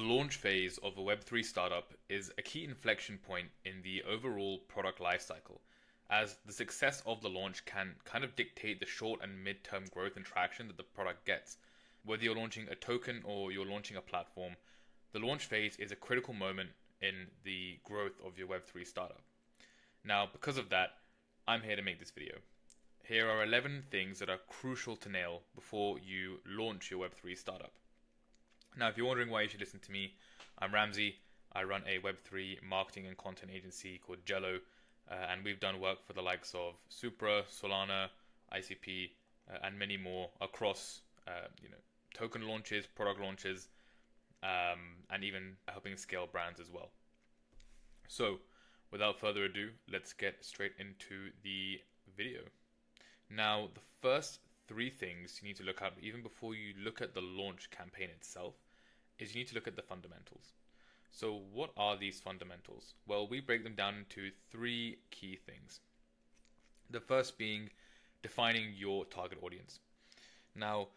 launch phase of a Web3 startup is a key inflection point in the overall product lifecycle, as the success of the launch can kind of dictate the short and mid-term growth and traction that the product gets. Whether you're launching a token or you're launching a platform, the launch phase is a critical moment in the growth of your Web3 startup. Now, because of that, I'm here to make this video. Here are 11 things that are crucial to nail before you launch your Web3 startup. Now, if you're wondering why you should listen to me, I'm Ramsey. I run a Web3 marketing and content agency called Jello, and we've done work for the likes of Supra, Solana, ICP, and many more across, token launches, product launches, and even helping scale brands as well. So, without further ado, let's get straight into the video. Now, the first three things you need to look at, even before you look at the launch campaign itself, is you need to look at the fundamentals. So what are these fundamentals? Well, we break them down into three key things. The first being defining your target audience. Now,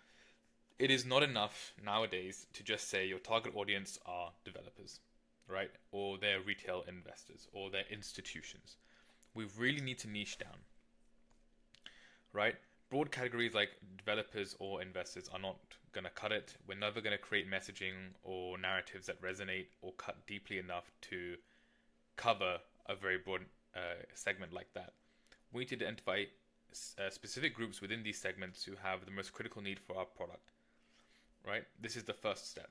it is not enough nowadays to just say your target audience are developers, right? Or they're retail investors, or they're institutions. We really need to niche down, right? Broad categories like developers or investors are not going to cut it. We're never going to create messaging or narratives that resonate or cut deeply enough to cover a very broad segment like that. We need to identify specific groups within these segments who have the most critical need for our product, right? This is the first step.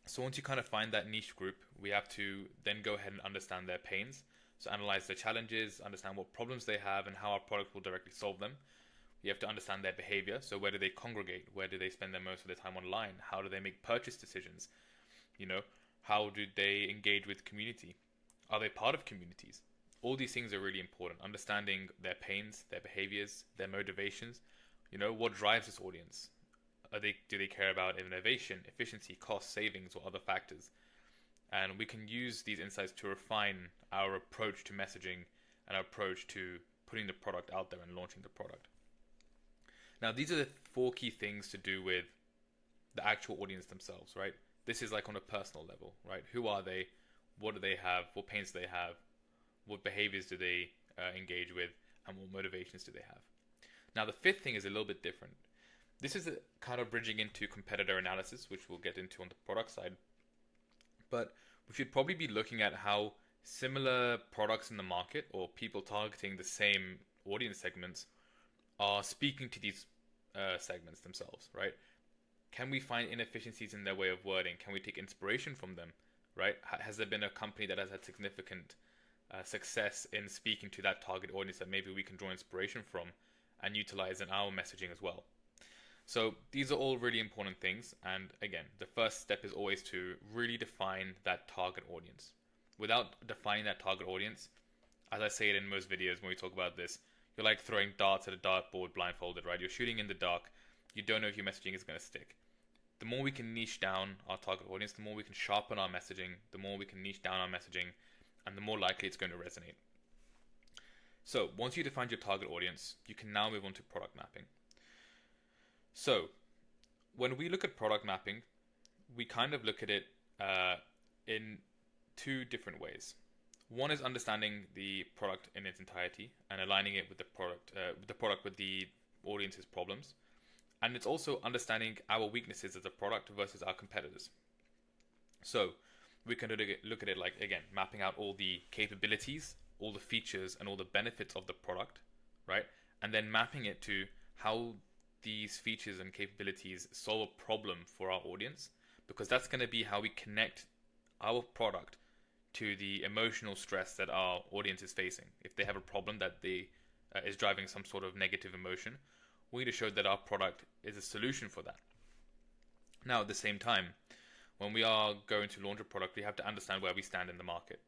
So once you kind of find that niche group, we have to then go ahead and understand their pains. So analyze their challenges, understand what problems they have and how our product will directly solve them. You have to understand their behavior. So where do they congregate? Where do they spend their most of their time online? How do they make purchase decisions? How do they engage with community? Are they part of communities? All these things are really important. Understanding their pains, their behaviors, their motivations. What drives this audience? Do they care about innovation, efficiency, cost, savings, or other factors? And we can use these insights to refine our approach to messaging and our approach to putting the product out there and launching the product. Now, these are the four key things to do with the actual audience themselves, right? This is like on a personal level, right? Who are they? What do they have? What pains do they have? What behaviors do they engage with? And what motivations do they have? Now, the fifth thing is a little bit different. This is kind of bridging into competitor analysis, which we'll get into on the product side. But we should probably be looking at how similar products in the market or people targeting the same audience segments are speaking to these segments themselves, right? Can we find inefficiencies in their way of wording? Can we take inspiration from them, right? Has there been a company that has had significant success in speaking to that target audience that maybe we can draw inspiration from and utilize in our messaging as well? So these are all really important things. And again, the first step is always to really define that target audience. Without defining that target audience, as I say it in most videos when we talk about this, you're like throwing darts at a dartboard blindfolded, right? You're shooting in the dark. You don't know if your messaging is going to stick. The more we can niche down our target audience, the more we can sharpen our messaging, the more we can niche down our messaging, and the more likely it's going to resonate. So once you define your target audience, you can now move on to product mapping. So when we look at product mapping, we kind of look at it in two different ways. One is understanding the product in its entirety and aligning it with the product with the audience's problems. And it's also understanding our weaknesses as a product versus our competitors. So we can look at it like, again, mapping out all the capabilities, all the features, and all the benefits of the product, right? And then mapping it to how these features and capabilities solve a problem for our audience, because that's going to be how we connect our product to the emotional stress that our audience is facing. If they have a problem that is driving some sort of negative emotion, we need to show that our product is a solution for that. Now, at the same time, when we are going to launch a product, we have to understand where we stand in the market.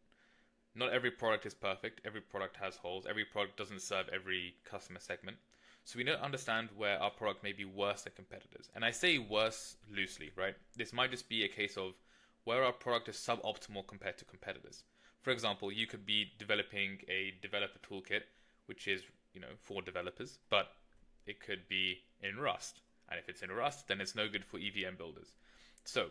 Not every product is perfect. Every product has holes. Every product doesn't serve every customer segment. So we need to understand where our product may be worse than competitors. And I say worse loosely, right? This might just be a case of where our product is suboptimal compared to competitors. For example, you could be developing a developer toolkit, which is, for developers, but it could be in Rust. And if it's in Rust, then it's no good for EVM builders. So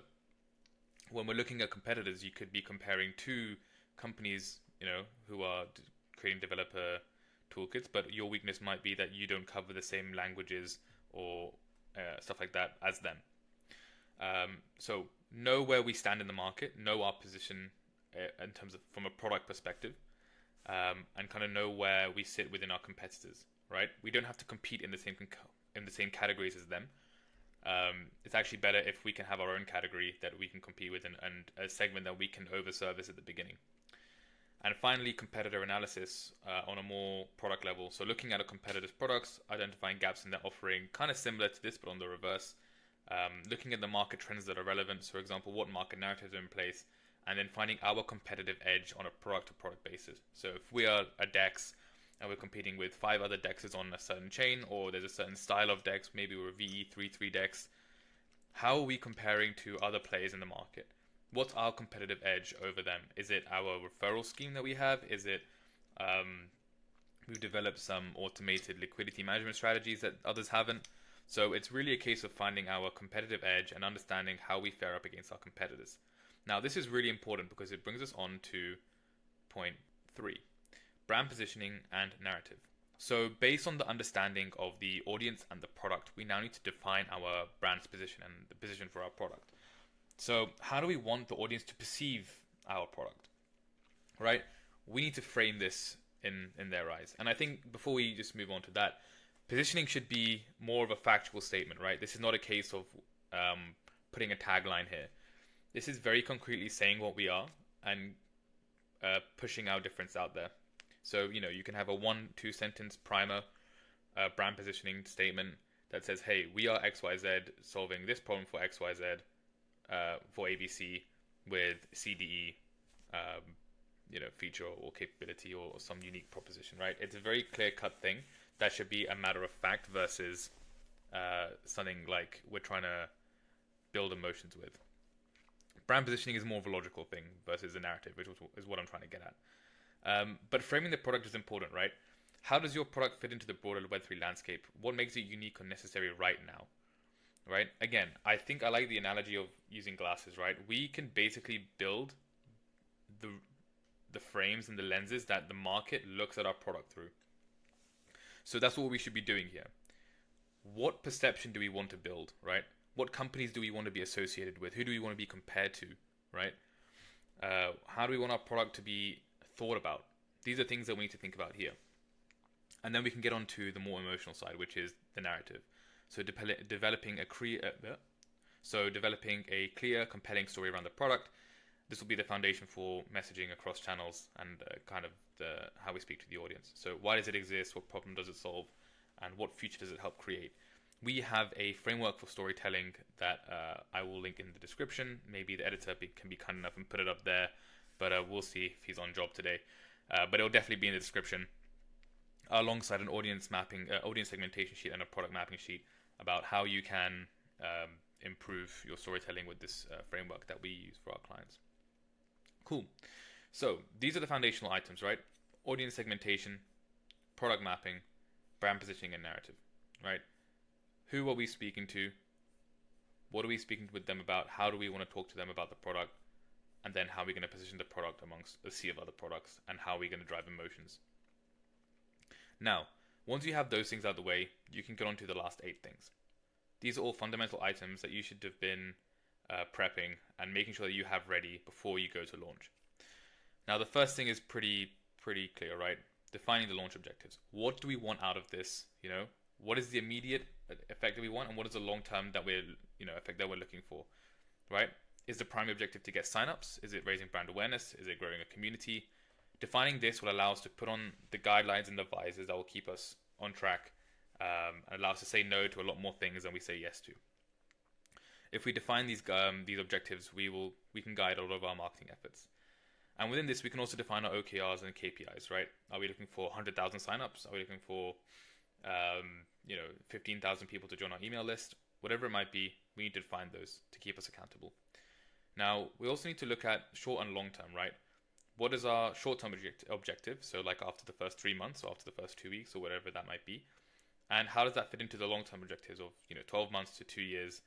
when we're looking at competitors, you could be comparing two companies, who are creating developer toolkits, but your weakness might be that you don't cover the same languages or stuff like that as them. So know where we stand in the market, know our position in terms of from a product perspective, and kind of know where we sit within our competitors. Right? We don't have to compete in the same categories as them. It's actually better if we can have our own category that we can compete with, and a segment that we can overservice at the beginning. And finally, competitor analysis on a more product level. So looking at a competitor's products, identifying gaps in their offering, kind of similar to this, but on the reverse. Looking at the market trends that are relevant. So, for example, what market narratives are in place, and then finding our competitive edge on a product-to-product basis. So if we are a DEX and we're competing with 5 other DEXs on a certain chain, or there's a certain style of DEX, maybe we're a VE33 DEX, how are we comparing to other players in the market? What's our competitive edge over them? Is it our referral scheme that we have? Is it we've developed some automated liquidity management strategies that others haven't? So it's really a case of finding our competitive edge and understanding how we fare up against our competitors. Now, this is really important because it brings us on to point 3, brand positioning and narrative. So based on the understanding of the audience and the product, we now need to define our brand's position and the position for our product. So how do we want the audience to perceive our product, right? We need to frame this in their eyes. And I think before we just move on to that, positioning should be more of a factual statement, right? This is not a case of putting a tagline here. This is very concretely saying what we are and pushing our difference out there. So, you can have a 1-2 sentence primer brand positioning statement that says, hey, we are XYZ solving this problem for XYZ. For ABC with CDE, feature or capability or some unique proposition, right? It's a very clear-cut thing that should be a matter of fact versus something like we're trying to build emotions with. Brand positioning is more of a logical thing versus a narrative, which is what I'm trying to get at. But framing the product is important, right? How does your product fit into the broader Web3 landscape? What makes it unique or necessary right now? Right? Again, I think I like the analogy of using glasses, right? We can basically build the frames and the lenses that the market looks at our product through. So that's what we should be doing here. What perception do we want to build, right? What companies do we want to be associated with? Who do we want to be compared to, right? How do we want our product to be thought about? These are things that we need to think about here. And then we can get on to the more emotional side, which is the narrative. So developing a clear, compelling story around the product. This will be the foundation for messaging across channels and kind of how we speak to the audience. So why does it exist? What problem does it solve? And what future does it help create? We have a framework for storytelling that I will link in the description. Maybe the editor can be kind enough and put it up there, but we'll see if he's on job today. But it'll definitely be in the description, alongside an audience segmentation sheet and a product mapping sheet about how you can improve your storytelling with this framework that we use for our clients. Cool. So these are the foundational items, right? Audience segmentation, product mapping, brand positioning, and narrative, right? Who are we speaking to? What are we speaking with them about? How do we want to talk to them about the product? And then how are we going to position the product amongst a sea of other products? And how are we going to drive emotions? Now, once you have those things out of the way, you can get on to the last 8 things. These are all fundamental items that you should have been prepping and making sure that you have ready before you go to launch. Now, the first thing is pretty clear, right? Defining the launch objectives. What do we want out of this? What is the immediate effect that we want, and what is the long-term effect that we're looking for, right? Is the primary objective to get signups? Is it raising brand awareness? Is it growing a community? Defining this will allow us to put on the guidelines and the visors that will keep us on track and allow us to say no to a lot more things than we say yes to. If we define these objectives, we can guide a lot of our marketing efforts. And within this, we can also define our OKRs and KPIs, right? Are we looking for 100,000 signups? Are we looking for 15,000 people to join our email list? Whatever it might be, we need to define those to keep us accountable. Now, we also need to look at short and long term, right? What is our short-term objective? So like after the first 3 months or after the first 2 weeks or whatever that might be. And how does that fit into the long-term objectives of 12 months to 2 years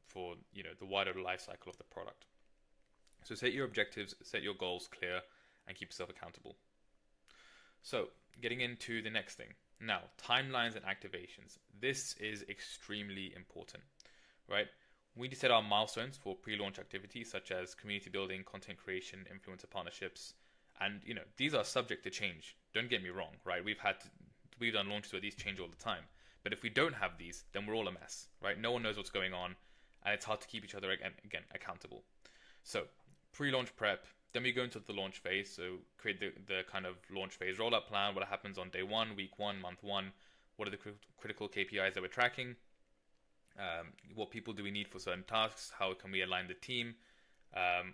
for the wider life cycle of the product? So set your objectives, set your goals clear, and keep yourself accountable. So getting into the next thing. Now, timelines and activations. This is extremely important, right? We need to set our milestones for pre-launch activities such as community building, content creation, influencer partnerships, and these are subject to change. Don't get me wrong, right? We've done launches where these change all the time. But if we don't have these, then we're all a mess, right? No one knows what's going on, and it's hard to keep each other again accountable. So pre-launch prep. Then we go into the launch phase. So create the kind of launch phase rollout plan. What happens on day 1, week 1, month 1? What are the critical KPIs that we're tracking? What people do we need for certain tasks? How can we align the team?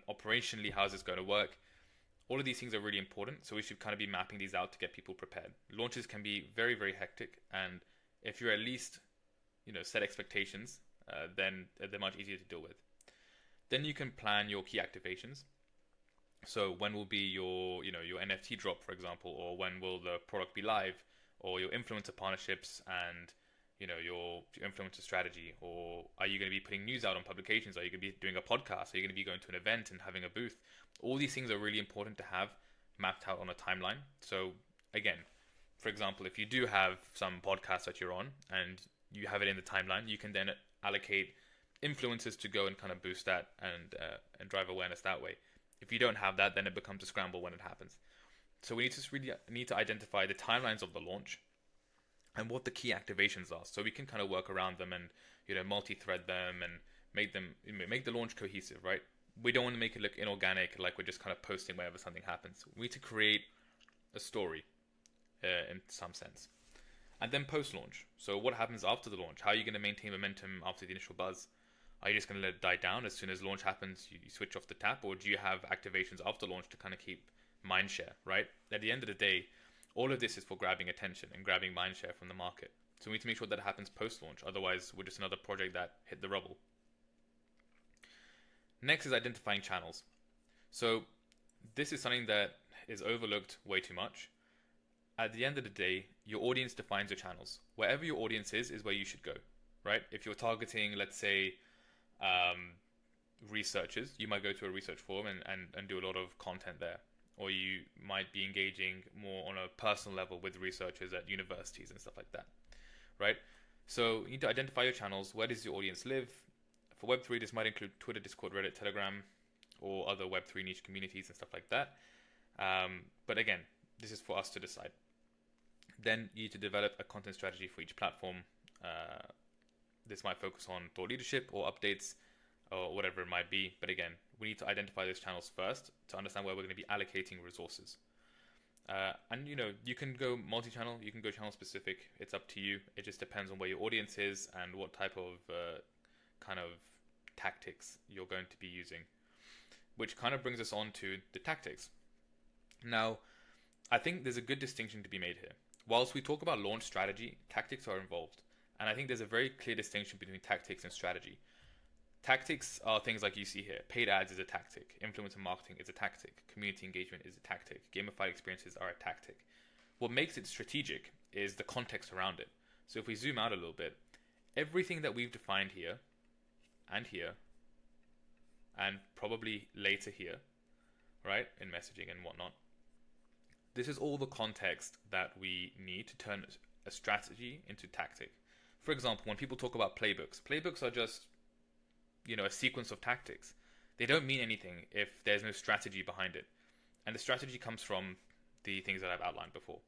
Operationally, how is this going to work? All of these things are really important. So we should kind of be mapping these out to get people prepared. Launches can be very, very hectic. And if you're at least, set expectations, then they're much easier to deal with. Then you can plan your key activations. So when will be your NFT drop, for example, or when will the product be live, or your influencer partnerships and your influencer strategy, or are you going to be putting news out on publications? Are you going to be doing a podcast? Are you going to be going to an event and having a booth? All these things are really important to have mapped out on a timeline. So again, for example, if you do have some podcast that you're on and you have it in the timeline, you can then allocate influencers to go and kind of boost that and drive awareness that way. If you don't have that, then it becomes a scramble when it happens. So we need to identify the timelines of the launch and what the key activations are, so we can kind of work around them and multi-thread them and make the launch cohesive, right? We don't want to make it look inorganic, like we're just kind of posting whenever something happens. We need to create a story in some sense. And then post-launch. So what happens after the launch? How are you going to maintain momentum after the initial buzz? Are you just going to let it die down as soon as launch happens? You switch off the tap, or do you have activations after launch to kind of keep mindshare, right? At the end of the day, all of this is for grabbing attention and grabbing mindshare from the market. So we need to make sure that it happens post-launch. Otherwise, we're just another project that hit the rubble. Next is identifying channels. So this is something that is overlooked way too much. At the end of the day, your audience defines your channels. Wherever your audience is where you should go, right? If you're targeting, let's say, researchers, you might go to a research forum and do a lot of content there. Or you might be engaging more on a personal level with researchers at universities and stuff like that, right? So you need to identify your channels. Where does your audience live? For Web3, this might include Twitter, Discord, Reddit, Telegram, or other Web3 niche communities and stuff like that. But again, this is for us to decide. Then you need to develop a content strategy for each platform. This might focus on thought leadership or updates or whatever it might be. But again, we need to identify those channels first to understand where we're going to be allocating resources. And you can go multi-channel, you can go channel specific. It's up to you. It just depends on where your audience is and what type of kind of tactics you're going to be using. Which kind of brings us on to the tactics. Now, I think there's a good distinction to be made here. Whilst we talk about launch strategy, tactics are involved. And I think there's a very clear distinction between tactics and strategy. Tactics are things like you see here. Paid ads is a tactic. Influencer marketing is a tactic. Community engagement is a tactic. Gamified experiences are a tactic. What makes it strategic is the context around it. So if we zoom out a little bit, everything that we've defined here, and probably later here, right, in messaging and whatnot, this is all the context that we need to turn a strategy into tactic. For example, when people talk about playbooks are just a sequence of tactics. They don't mean anything if there's no strategy behind it. And the strategy comes from the things that I've outlined before.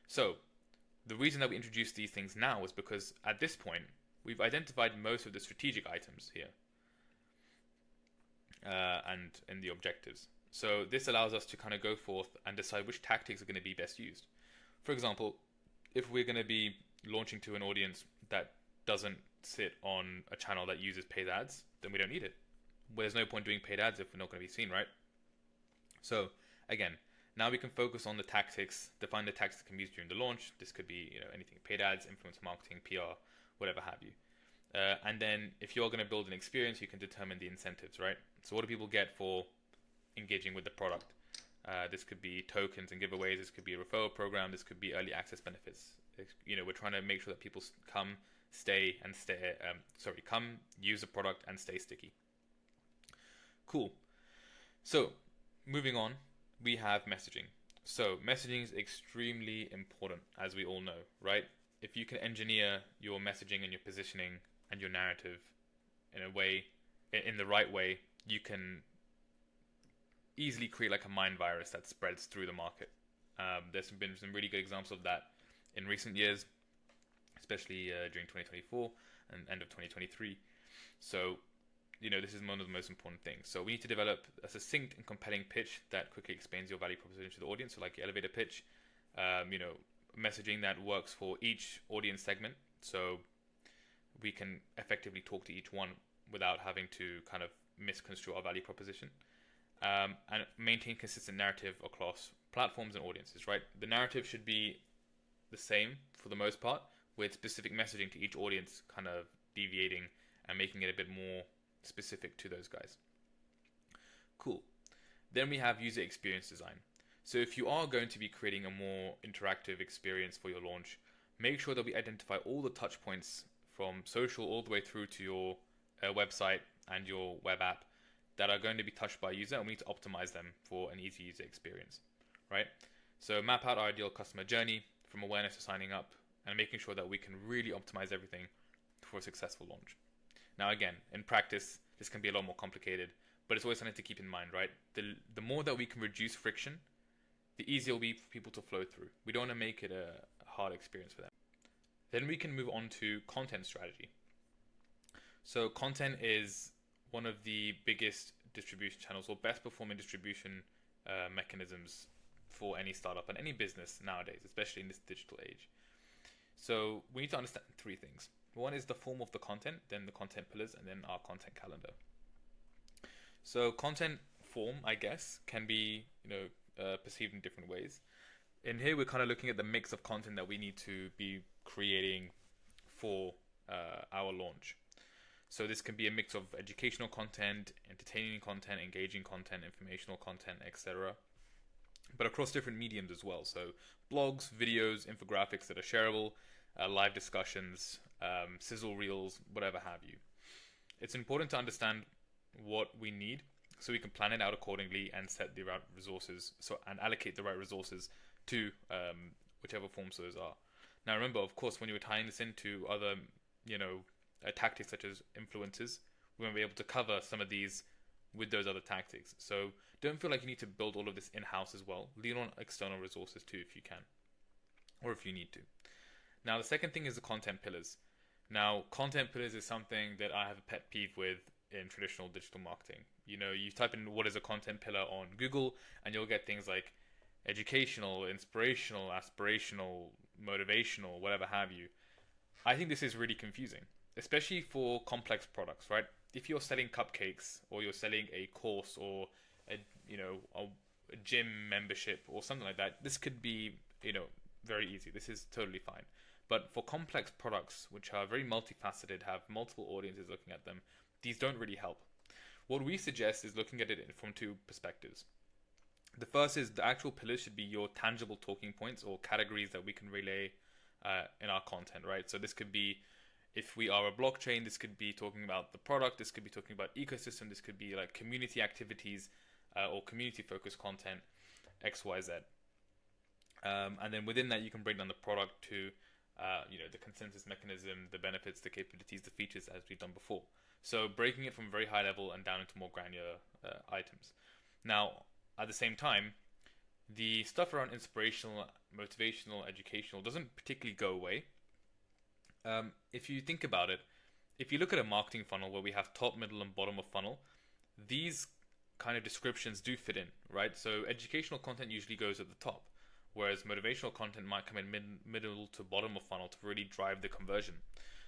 So the reason that we introduce these things now is because at this point, we've identified most of the strategic items here and in the objectives. So this allows us to kind of go forth and decide which tactics are going to be best used. For example, if we're going to be launching to an audience that doesn't sit on a channel that uses paid ads, then we don't need it. Well, there's no point doing paid ads if we're not going to be seen, right? So again, now we can focus on the tactics, define the tactics that can be used during the launch. This could be anything, paid ads, influencer marketing, PR, whatever have you. And then if you're going to build an experience, you can determine the incentives, right? So what do people get for engaging with the product? This could be tokens and giveaways. This could be a referral program. This could be early access benefits. We're trying to make sure that people come use the product and stay sticky. Cool. So, moving on, we have messaging. So, messaging is extremely important, as we all know, right? If you can engineer your messaging and your positioning and your narrative in a way, in the right way, you can easily create like a mind virus that spreads through the market. There's been some really good examples of that in recent years, especially during 2024 and end of 2023. So, this is one of the most important things. So we need to develop a succinct and compelling pitch that quickly explains your value proposition to the audience. So like your elevator pitch, messaging that works for each audience segment. So we can effectively talk to each one without having to kind of misconstrue our value proposition. And maintain consistent narrative across platforms and audiences, right? The narrative should be the same for the most part, with specific messaging to each audience kind of deviating and making it a bit more specific to those guys. Cool. Then we have user experience design. So if you are going to be creating a more interactive experience for your launch, make sure that we identify all the touch points from social all the way through to your website and your web app that are going to be touched by a user, and we need to optimize them for an easy user experience, right? So map out our ideal customer journey from awareness to signing up, and making sure that we can really optimize everything for a successful launch. Now again, in practice, this can be a lot more complicated, but it's always something to keep in mind, right? The more that we can reduce friction, the easier it will be for people to flow through. We don't want to make it a hard experience for them. Then we can move on to content strategy. So content is one of the biggest distribution channels or best performing distribution mechanisms for any startup and any business nowadays, especially in this digital age. So we need to understand three things. One is the form of the content, then the content pillars, and then our content calendar. So content form, I guess, can be perceived in different ways. In here, we're kind of looking at the mix of content that we need to be creating for our launch. So this can be a mix of educational content, entertaining content, engaging content, informational content, etc. But across different mediums as well. So blogs, videos, infographics that are shareable, live discussions, sizzle reels, whatever have you. It's important to understand what we need so we can plan it out accordingly and set the right resources, and allocate the right resources to whichever forms those are. Now remember, of course, when you're tying this into other, tactics such as influencers, we're going to be able to cover some of these with those other tactics. So don't feel like you need to build all of this in-house as well. Lean on external resources too if you can, or if you need to. Now the second thing is the content pillars. Now content pillars is something that I have a pet peeve with in traditional digital marketing. You type in what is a content pillar on Google and you'll get things like educational, inspirational, aspirational, motivational, whatever have you. I think this is really confusing, especially for complex products, right? If you're selling cupcakes or you're selling a course or a gym membership or something like that, this could be, very easy. This is totally fine. But for complex products, which are very multifaceted, have multiple audiences looking at them, these don't really help. What we suggest is looking at it from two perspectives. The first is the actual pillars should be your tangible talking points or categories that we can relay in our content, right? So this could be, if we are a blockchain, this could be talking about the product, this could be talking about ecosystem, this could be like community activities or community focused content, XYZ. And then within that, you can break down the product to the consensus mechanism, the benefits, the capabilities, the features, as we've done before. So breaking it from very high level and down into more granular items. Now, at the same time, the stuff around inspirational, motivational, educational doesn't particularly go away. If you think about it, if you look at a marketing funnel where we have top, middle, and bottom of funnel, these kind of descriptions do fit in, right? So educational content usually goes at the top, whereas motivational content might come in middle to bottom of funnel to really drive the conversion.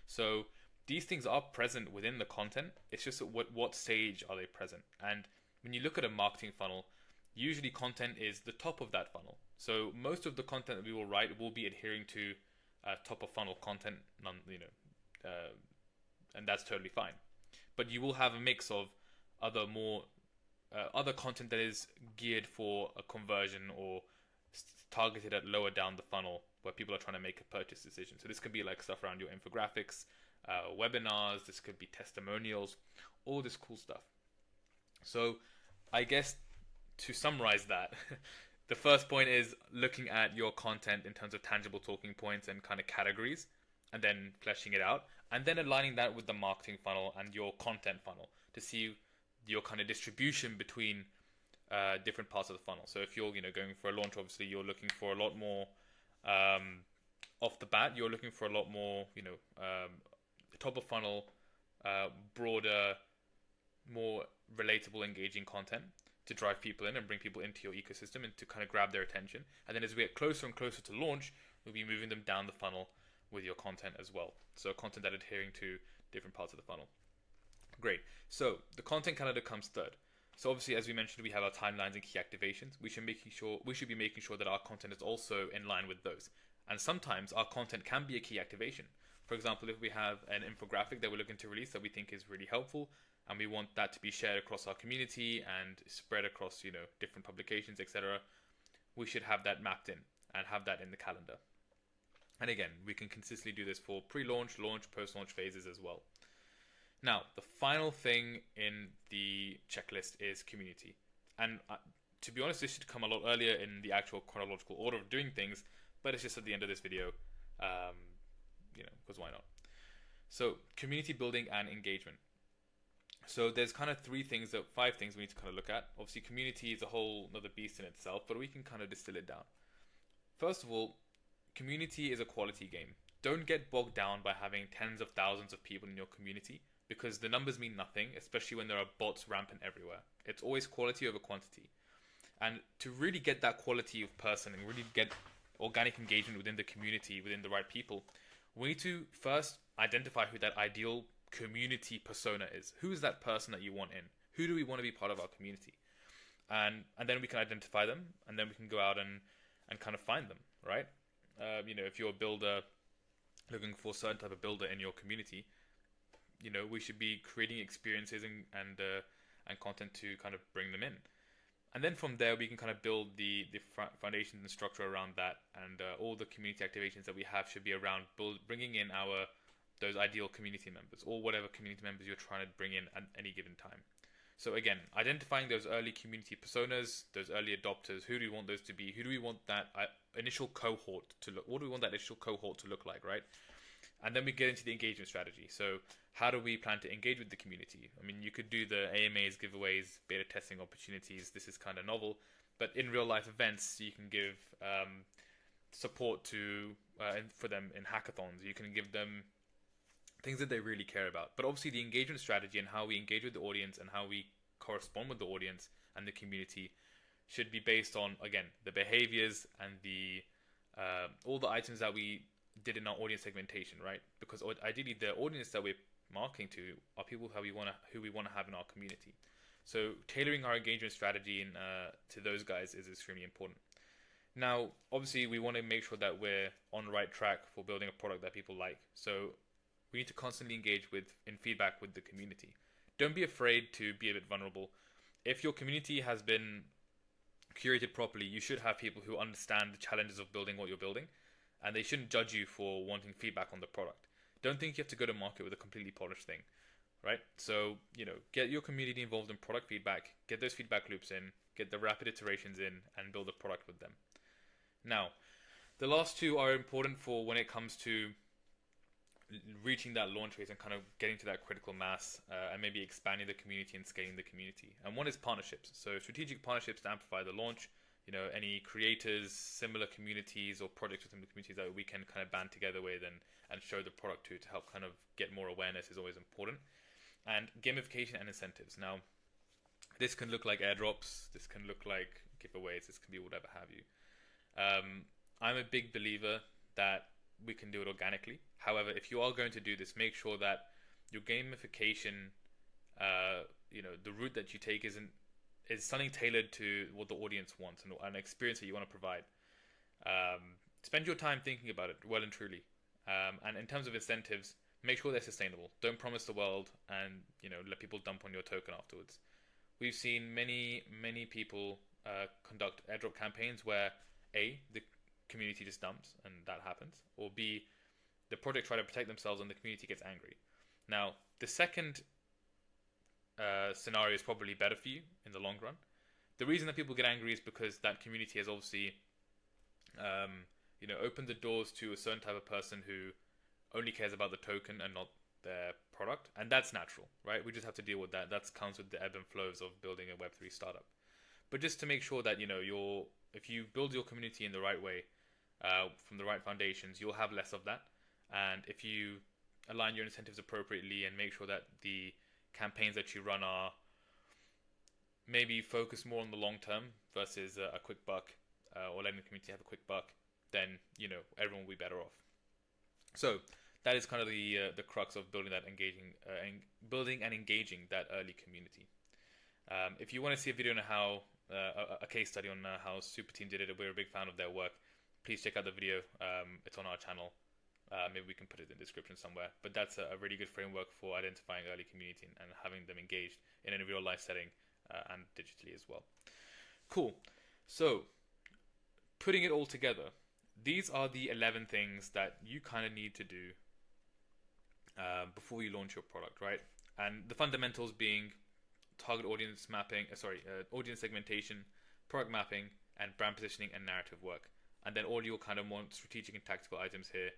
So these things are present within the content. It's just at what stage are they present? And when you look at a marketing funnel, usually content is the top of that funnel. So most of the content that we will write will be adhering to top of funnel content, and that's totally fine. But you will have a mix of other content that is geared for a conversion or targeted at lower down the funnel where people are trying to make a purchase decision. So this could be like stuff around your infographics, webinars, this could be testimonials, all this cool stuff. So I guess to summarize that, the first point is looking at your content in terms of tangible talking points and kind of categories, and then fleshing it out, and then aligning that with the marketing funnel and your content funnel to see your kind of distribution between different parts of the funnel. So if you're going for a launch, obviously you're looking for a lot more off the bat. You're looking for a lot more top of funnel, broader, more relatable, engaging content to drive people in and bring people into your ecosystem and to kind of grab their attention. And then as we get closer and closer to launch, we'll be moving them down the funnel with your content as well. So content that adhering to different parts of the funnel. Great. So the content calendar comes third. So obviously, as we mentioned, we have our timelines and key activations. We should be making sure that our content is also in line with those. And sometimes our content can be a key activation. For example, if we have an infographic that we're looking to release that we think is really helpful, and we want that to be shared across our community and spread across different publications, etc., we should have that mapped in and have that in the calendar. And again, we can consistently do this for pre-launch, launch, post-launch phases as well. Now, the final thing in the checklist is community. And to be honest, this should come a lot earlier in the actual chronological order of doing things, but it's just at the end of this video, because why not? So, community building and engagement. So there's kind of five things we need to kind of look at. Obviously, community is a whole another beast in itself, but we can kind of distill it down. First of all, community is a quality game. Don't get bogged down by having tens of thousands of people in your community, because the numbers mean nothing, especially when there are bots rampant everywhere. It's always quality over quantity. And to really get that quality of person and really get organic engagement within the community, within the right people, we need to first identify who that ideal community persona is. Who is that person that you want in? Who do we want to be part of our community? And then we can identify them, and then we can go out and kind of find them, right? If you're a builder looking for a certain type of builder in your community, we should be creating experiences and content to kind of bring them in. And then from there, we can kind of build the foundations and structure around that. And all the community activations that we have should be around bringing in those ideal community members, or whatever community members you're trying to bring in at any given time. So again, identifying those early community personas, those early adopters, who do we want those to be? Who do we want that initial cohort to look? What do we want that initial cohort to look like, right? And then we get into the engagement strategy. So how do we plan to engage with the community? I mean, you could do the AMAs, giveaways, beta testing opportunities. This is kind of novel, but in real life events, you can give support for them in hackathons. You can give them things that they really care about. But obviously the engagement strategy and how we engage with the audience and how we correspond with the audience and the community should be based on, again, the behaviors and the all the items that we did in our audience segmentation, right? Because ideally the audience that we're marketing to are people who we want to have in our community. So tailoring our engagement strategy to those guys is extremely important. Now, obviously, we want to make sure that we're on the right track for building a product that people like. So we need to constantly engage in feedback with the community. Don't be afraid to be a bit vulnerable. If your community has been curated properly, you should have people who understand the challenges of building what you're building, and they shouldn't judge you for wanting feedback on the product. Don't think you have to go to market with a completely polished thing, right? So, get your community involved in product feedback, get those feedback loops in, get the rapid iterations in, and build a product with them. Now, the last two are important for when it comes to reaching that launch phase and kind of getting to that critical mass and maybe expanding the community and scaling the community. And one is partnerships. So strategic partnerships to amplify the launch. Any creators, similar communities or projects within the communities that we can kind of band together with and show the product to help kind of get more awareness is always important. And gamification and incentives. Now, this can look like airdrops. This can look like giveaways. This can be whatever have you. I'm a big believer that we can do it organically. However, if you are going to do this, make sure that your gamification, the route that you take is something tailored to what the audience wants and an experience that you want to provide. Spend your time thinking about it well and truly. And in terms of incentives, make sure they're sustainable. Don't promise the world and let people dump on your token afterwards. We've seen many people conduct airdrop campaigns where A, the community just dumps and that happens, or B, the project try to protect themselves and the community gets angry. Now, the second scenario is probably better for you in the long run. The reason that people get angry is because that community has obviously, opened the doors to a certain type of person who only cares about the token and not their product, and that's natural, right? We just have to deal with that. That comes with the ebb and flows of building a Web3 startup. But just to make sure that if you build your community in the right way, from the right foundations, you'll have less of that. And if you align your incentives appropriately and make sure that the campaigns that you run are maybe focused more on the long term versus a quick buck, or letting the community have a quick buck, then everyone will be better off. So that is kind of the crux of building that building and engaging that early community. If you want to see a video on how a case study on how Super Team did it, we're a big fan of their work. Please check out the video. It's on our channel. Maybe we can put it in the description somewhere. But that's a really good framework for identifying early community and having them engaged in a real life setting and digitally as well. Cool. So putting it all together, these are the 11 things that you kind of need to do before you launch your product, right? And the fundamentals being target audience mapping, audience segmentation, product mapping, and brand positioning and narrative work. And then all your kind of more strategic and tactical items here,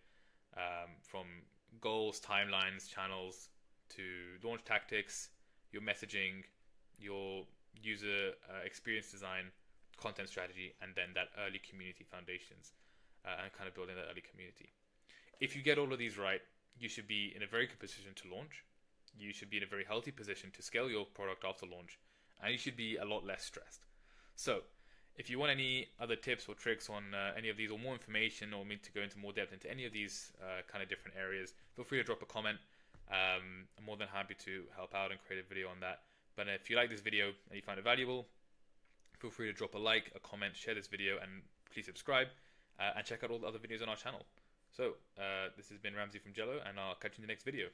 from goals, timelines, channels, to launch tactics, your messaging, your user experience design, content strategy, and then that early community foundations, and kind of building that early community. If you get all of these right, you should be in a very good position to launch. You should be in a very healthy position to scale your product after launch, and you should be a lot less stressed. So if you want any other tips or tricks on any of these, or more information, or me to go into more depth into any of these kind of different areas, feel free to drop a comment. I'm more than happy to help out and create a video on that. But if you like this video and you find it valuable, feel free to drop a like, a comment, share this video, and please subscribe, and check out all the other videos on our channel. So this has been Ramsey from Jello, and I'll catch you in the next video.